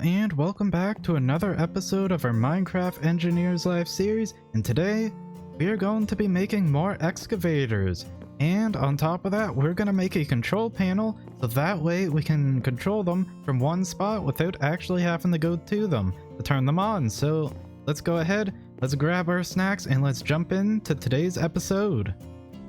and welcome back to another episode of our Minecraft Engineers Life series, and today we are going to be making more excavators. And on top of that, we're going to make a control panel so that way we can control them from one spot without actually having to go to them to turn them on. So let's go ahead, let's grab our snacks, and let's jump into today's episode.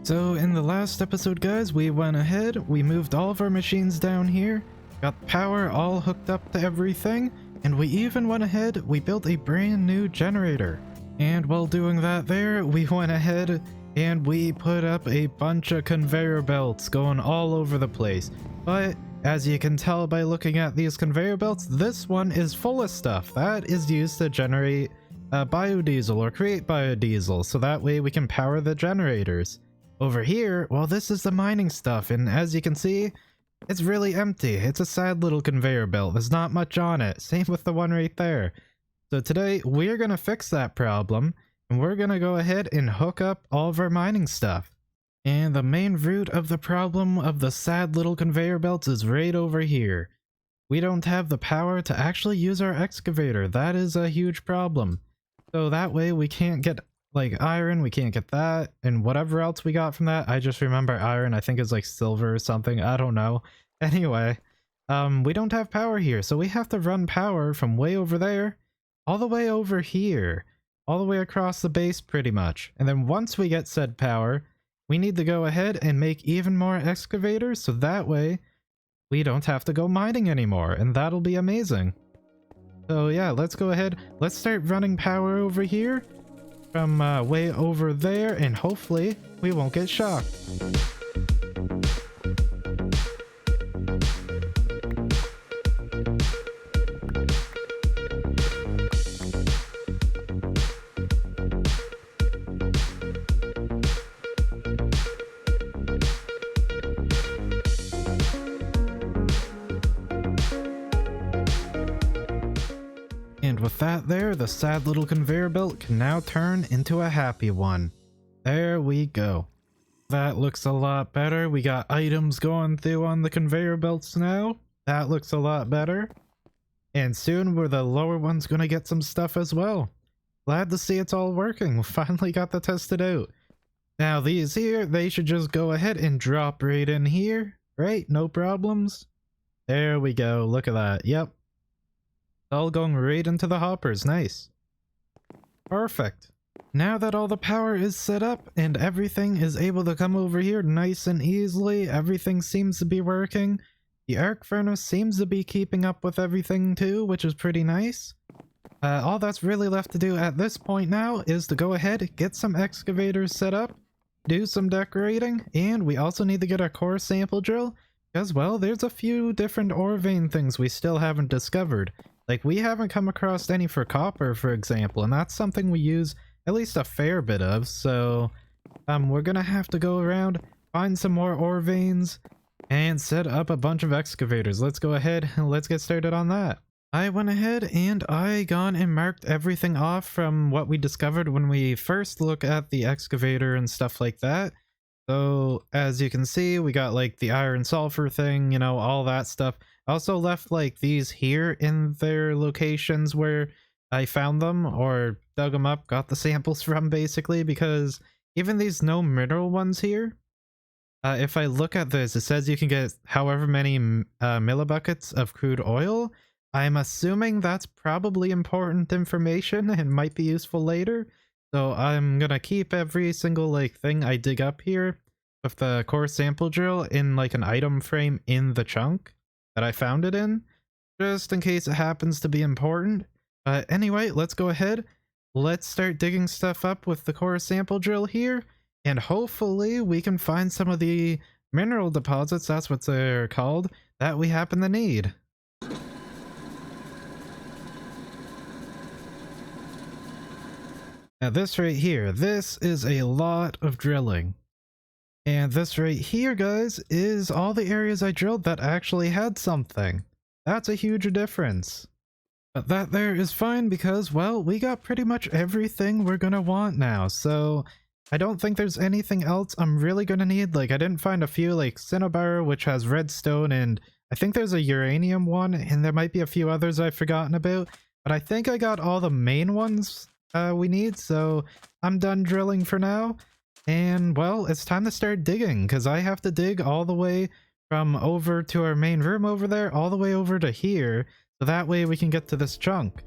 So in the last episode, guys, we went ahead, we moved all of our machines down here, got the power all hooked up to everything, and we even went ahead, we built a brand new generator. And while doing that there, we went ahead and we put up a bunch of conveyor belts going all over the place. But as you can tell by looking at these conveyor belts, this one is full of stuff that is used to generate biodiesel or create biodiesel, so that way we can power the generators. Over here, well, this is the mining stuff, and as you can see, it's really empty. It's a sad little conveyor belt. There's not much on it. Same with the one right there. So today, we're going to fix that problem, and we're going to go ahead and hook up all of our mining stuff. And the main root of the problem of the sad little conveyor belts is right over here. We don't have the power to actually use our excavator. That is a huge problem. So that way we can't get like iron, we can't get that, and whatever else we got from that. I just remember iron, I think it's like silver or something, I don't know. Anyway, we don't have power here, so we have to run power from way over there all the way over here, all the way across the base pretty much. And then once we get said power, we need to go ahead and make even more excavators, so that way we don't have to go mining anymore, and that'll be amazing. So yeah, let's go ahead, let's start running power over here from way over there, and hopefully we won't get shocked. And with that there, the sad little conveyor belt can now turn into a happy one. There we go. That looks a lot better. We got items going through on the conveyor belts now. That looks a lot better. And soon we're the lower one's gonna get some stuff as well. Glad to see it's all working. We finally got that tested out. Now these here, they should just go ahead and drop right in here. Right? No problems. There we go. Look at that. Yep. All going right into the hoppers. Nice. Perfect. Now that all the power is set up and everything is able to come over here nice and easily, everything seems to be working. The arc furnace seems to be keeping up with everything too, which is pretty nice. All that's really left to do at this point now is to go ahead, get some excavators set up, do some decorating, and we also need to get our core sample drill, because well, there's a few different ore vein things we still haven't discovered. Like, we haven't come across any for copper, for example, and that's something we use at least a fair bit of, so we're gonna have to go around, find some more ore veins, and set up a bunch of excavators. Let's go ahead and let's get started on that. I went ahead and I gone and marked everything off from what we discovered when we first look at the excavator and stuff like that. So as you can see, we got like the iron sulfur thing, you know, all that stuff. I also left like these here in their locations where I found them or dug them up, got the samples from basically, because even these no mineral ones here, if I look at this, it says you can get however many millibuckets of crude oil. I'm assuming that's probably important information and might be useful later. So I'm gonna keep every single like thing I dig up here with the core sample drill in like an item frame in the chunk that I found it in, just in case it happens to be important. But anyway, let's go ahead. Let's start digging stuff up with the core sample drill here, and hopefully we can find some of the mineral deposits, that's what they're called, that we happen to need. Now this right here, this is a lot of drilling. And this right here, guys, is all the areas I drilled that actually had something. That's a huge difference. But that there is fine because, well, we got pretty much everything we're gonna want now. So I don't think there's anything else I'm really gonna need. Like, I didn't find a few like cinnabar, which has redstone, and I think there's a uranium one, and there might be a few others I've forgotten about, but I think I got all the main ones we need, so I'm done drilling for now. And, well, it's time to start digging, because I have to dig all the way from over to our main room over there, all the way over to here, so that way we can get to this chunk.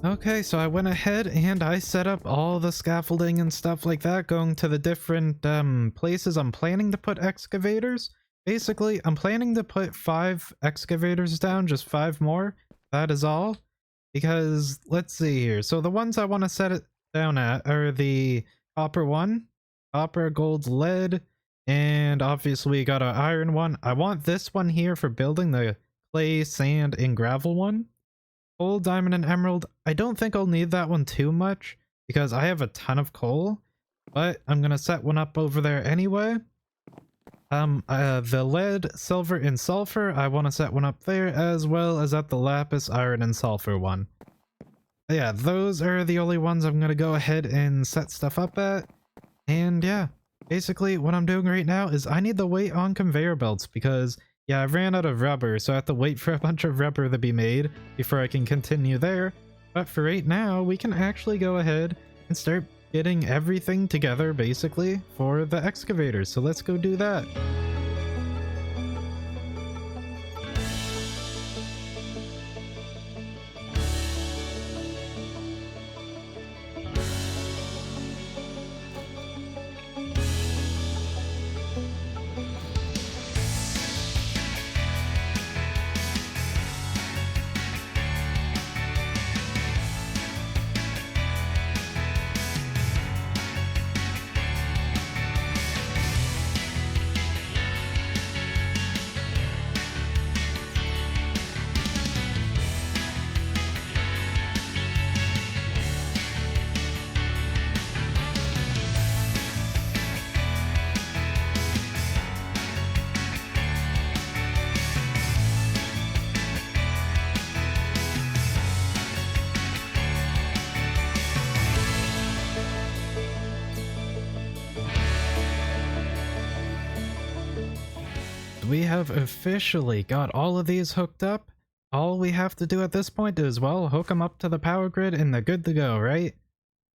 Okay, so I went ahead and I set up all the scaffolding and stuff like that, going to the different places I'm planning to put excavators. Basically, I'm planning to put 5 excavators down, just 5 more. That is all. Because, let's see here. So the ones I want to set it down at are the copper one, copper, gold, lead, and obviously we got an iron one. I want this one here for building the clay, sand, and gravel one. Coal, diamond, and emerald. I don't think I'll need that one too much because I have a ton of coal, but I'm gonna set one up over there anyway. The lead, silver, and sulfur, I want to set one up there, as well as at the lapis, iron, and sulfur one. But yeah, those are the only ones I'm gonna go ahead and set stuff up at. And yeah, basically what I'm doing right now is I need to wait on conveyor belts because, yeah, I ran out of rubber, so I have to wait for a bunch of rubber to be made before I can continue there. But for right now, we can actually go ahead and start getting everything together, basically, for the excavators. So let's go do that. We have officially got all of these hooked up. All we have to do at this point is, well, hook them up to the power grid and they're good to go, right?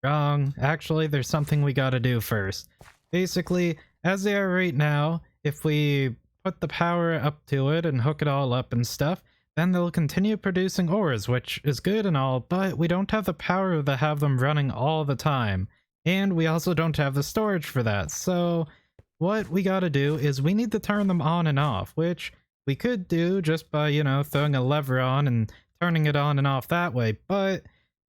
Wrong. Actually, there's something we gotta do first. Basically, as they are right now, if we put the power up to it and hook it all up and stuff, then they'll continue producing ores, which is good and all, but we don't have the power to have them running all the time. And we also don't have the storage for that, so what we gotta do is we need to turn them on and off, which we could do just by, you know, throwing a lever on and turning it on and off that way, but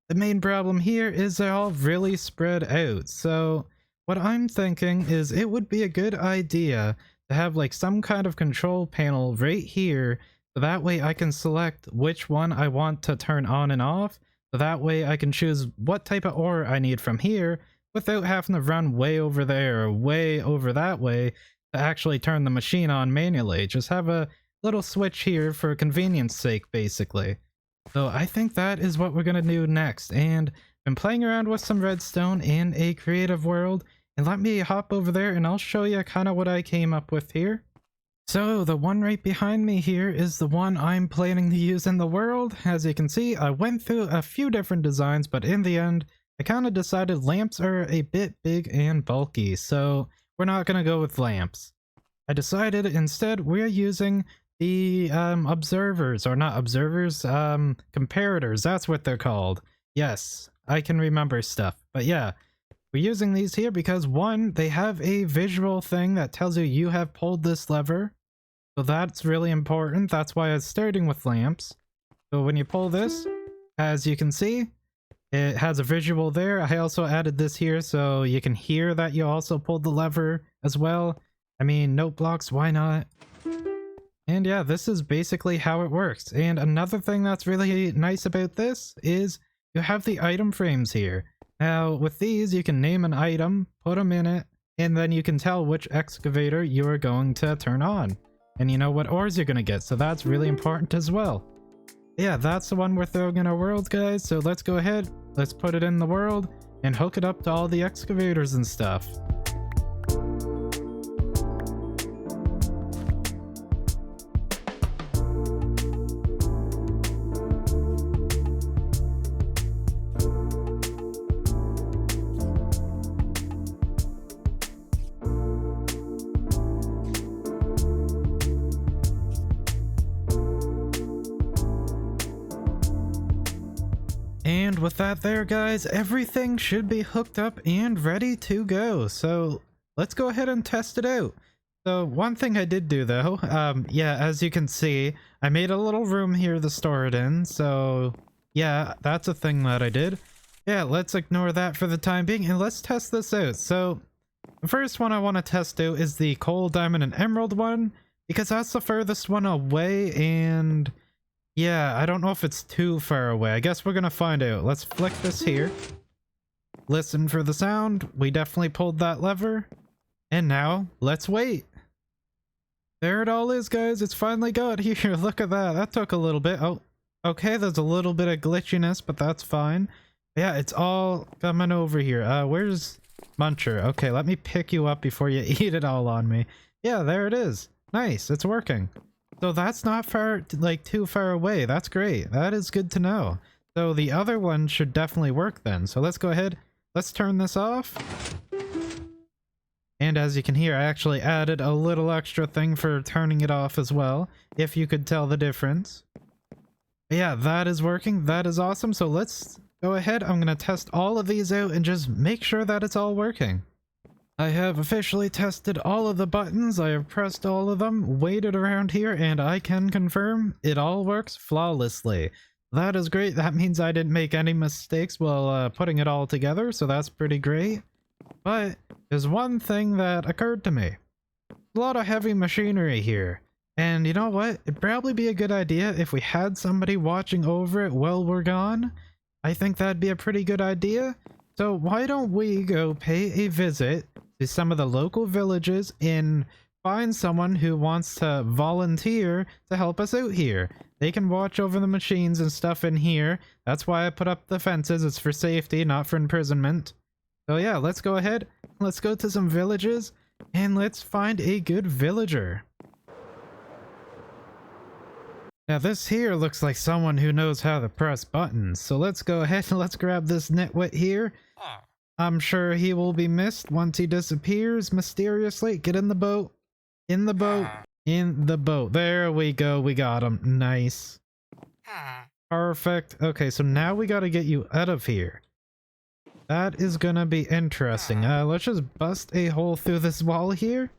the main problem here is they're all really spread out. So what I'm thinking is it would be a good idea to have like some kind of control panel right here, so that way I can select which one I want to turn on and off, so that way I can choose what type of ore I need from here without having to run way over there or way over that way to actually turn the machine on manually. Just have a little switch here for convenience sake, basically. So I think that is what we're gonna do next, and been playing around with some redstone in a creative world, and let me hop over there and I'll show you kind of what I came up with here. So the one right behind me here is the one I'm planning to use in the world. As you can see, I went through a few different designs, but in the end I kind of decided lamps are a bit big and bulky, so we're not going to go with lamps. I decided instead we're using the observers, or not observers, comparators, that's what they're called. Yes, I can remember stuff, but yeah, we're using these here because one, they have a visual thing that tells you you have pulled this lever, so that's really important. That's why I was starting with lamps. So when you pull this, as you can see, it has a visual there. I also added this here so you can hear that you also pulled the lever as well. I mean, note blocks, why not? And yeah, this is basically how it works. And another thing that's really nice about this is you have the item frames here. Now, with these, you can name an item, put them in it, and then you can tell which excavator you are going to turn on. And you know what ores you're going to get, so that's really important as well. Yeah, that's the one we're throwing in our world, guys, so let's go ahead, let's put it in the world and hook it up to all the excavators and stuff. And with that there, guys, everything should be hooked up and ready to go. So let's go ahead and test it out. So one thing I did do though, yeah, as you can see, I made a little room here to store it in. So yeah, that's a thing that I did. Yeah, let's ignore that for the time being and let's test this out. So the first one I want to test out is the coal, diamond, and emerald one, because that's the furthest one away. And yeah, I don't know if it's too far away. I guess we're gonna find out. Let's flick this here. Listen for the sound. We definitely pulled that lever. And now, let's wait. There it all is, guys. It's finally got here. Look at that. That took a little bit. Oh, okay. There's a little bit of glitchiness, but that's fine. Yeah, it's all coming over here. Where's Muncher? Okay, let me pick you up before you eat it all on me. Yeah, there it is. Nice. It's working. So that's not far, like too far away. That's great. That is good to know. So the other one should definitely work then. So let's go ahead. Let's turn this off. And as you can hear, I actually added a little extra thing for turning it off as well, if you could tell the difference. But yeah, that is working. That is awesome. So let's go ahead. I'm going to test all of these out and just make sure that it's all working. I have officially tested all of the buttons, I have pressed all of them, waited around here, and I can confirm it all works flawlessly. That is great. That means I didn't make any mistakes while putting it all together, so that's pretty great. But there's one thing that occurred to me. A lot of heavy machinery here. And you know what? It'd probably be a good idea if we had somebody watching over it while we're gone. I think that'd be a pretty good idea. So why don't we go pay a visit to some of the local villages and find someone who wants to volunteer to help us out here. They can watch over the machines and stuff in here. That's why I put up the fences. It's for safety, not for imprisonment. So yeah, let's go ahead. Let's go to some villages and let's find a good villager. Now this here looks like someone who knows how to press buttons. So let's go ahead and let's grab this nitwit here. I'm sure he will be missed once he disappears mysteriously. Get in the boat. In the boat. In the boat. There we go. We got him. Nice. Perfect. Okay, so now we gotta get you out of here. That is gonna be interesting. Let's just bust a hole through this wall here.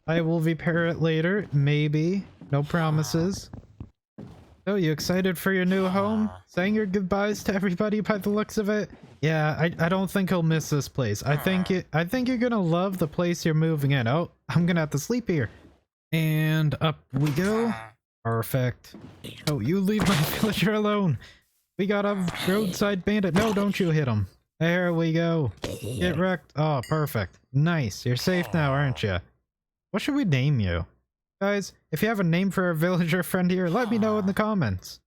I will repair it later. Maybe. No promises. So, you excited for your new home? Saying your goodbyes to everybody by the looks of it? Yeah, I don't think he'll miss this place. I think you're gonna love the place you're moving in. Oh, I'm gonna have to sleep here. And up we go. Perfect. Oh, you leave my villager alone. We got a roadside bandit. No, don't you hit him. There we go. Get wrecked. Oh, perfect. Nice. You're safe now, aren't you? What should we name you? Guys, if you have a name for a villager friend here, let me know in the comments.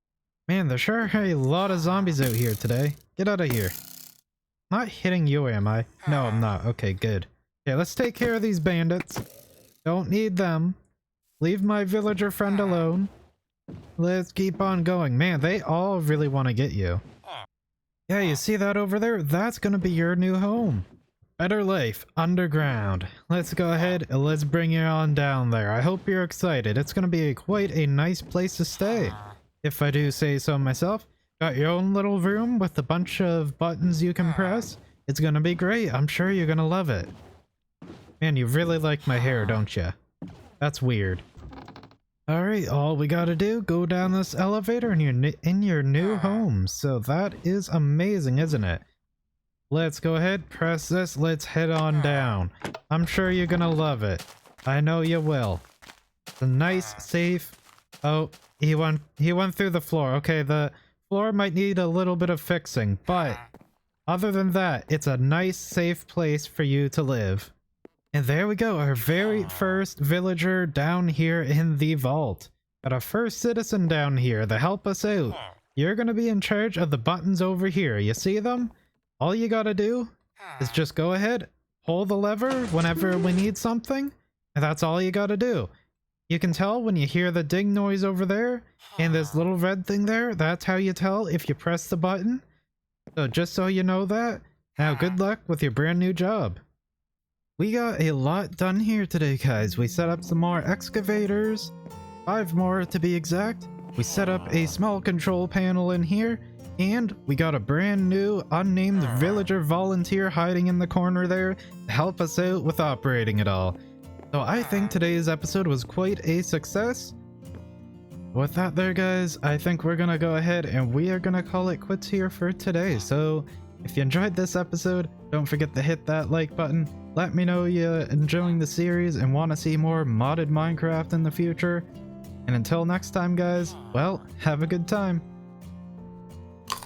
Man, there's sure a lot of zombies out here today. Get out of here. I'm not hitting you, am I? No, I'm not. Okay, good. Okay, let's take care of these bandits. Don't need them. Leave my villager friend alone. Let's keep on going. Man, they all really want to get you. Yeah, you see that over there? That's gonna be your new home. Better life underground. Let's go ahead and let's bring you on down there. I hope you're excited. It's gonna be quite a nice place to stay, if I do say so myself. Got your own little room with a bunch of buttons you can press. It's gonna be great. I'm sure you're gonna love it. Man, you really like my hair, don't you? That's weird. Alright, all we gotta do, go down this elevator and you're in your new home. So that is amazing, isn't it? Let's go ahead, press this, let's head on down. I'm sure you're gonna love it. I know you will. It's a nice, safe... Oh, he went through the floor. Okay, the floor might need a little bit of fixing, but other than that, it's a nice, safe place for you to live. And there we go, our very first villager down here in the vault. Got our first citizen down here to help us out. you're gonna be in charge of the buttons over here. You see them? All you gotta do is just go ahead, pull the lever whenever we need something, and that's all you gotta do. You can tell when you hear the ding noise over there, and this little red thing there, that's how you tell if you press the button. So just so you know that, now good luck with your brand new job. We got a lot done here today, guys. We set up some more excavators, 5 more to be exact. We set up a small control panel in here, and we got a brand new unnamed villager volunteer hiding in the corner there to help us out with operating it all. So I think today's episode was quite a success. With that there, guys, I think we're gonna go ahead and we are gonna call it quits here for today. So if you enjoyed this episode, don't forget to hit that like button. Let me know you're enjoying the series and want to see more modded Minecraft in the future. And until next time, guys, well, have a good time.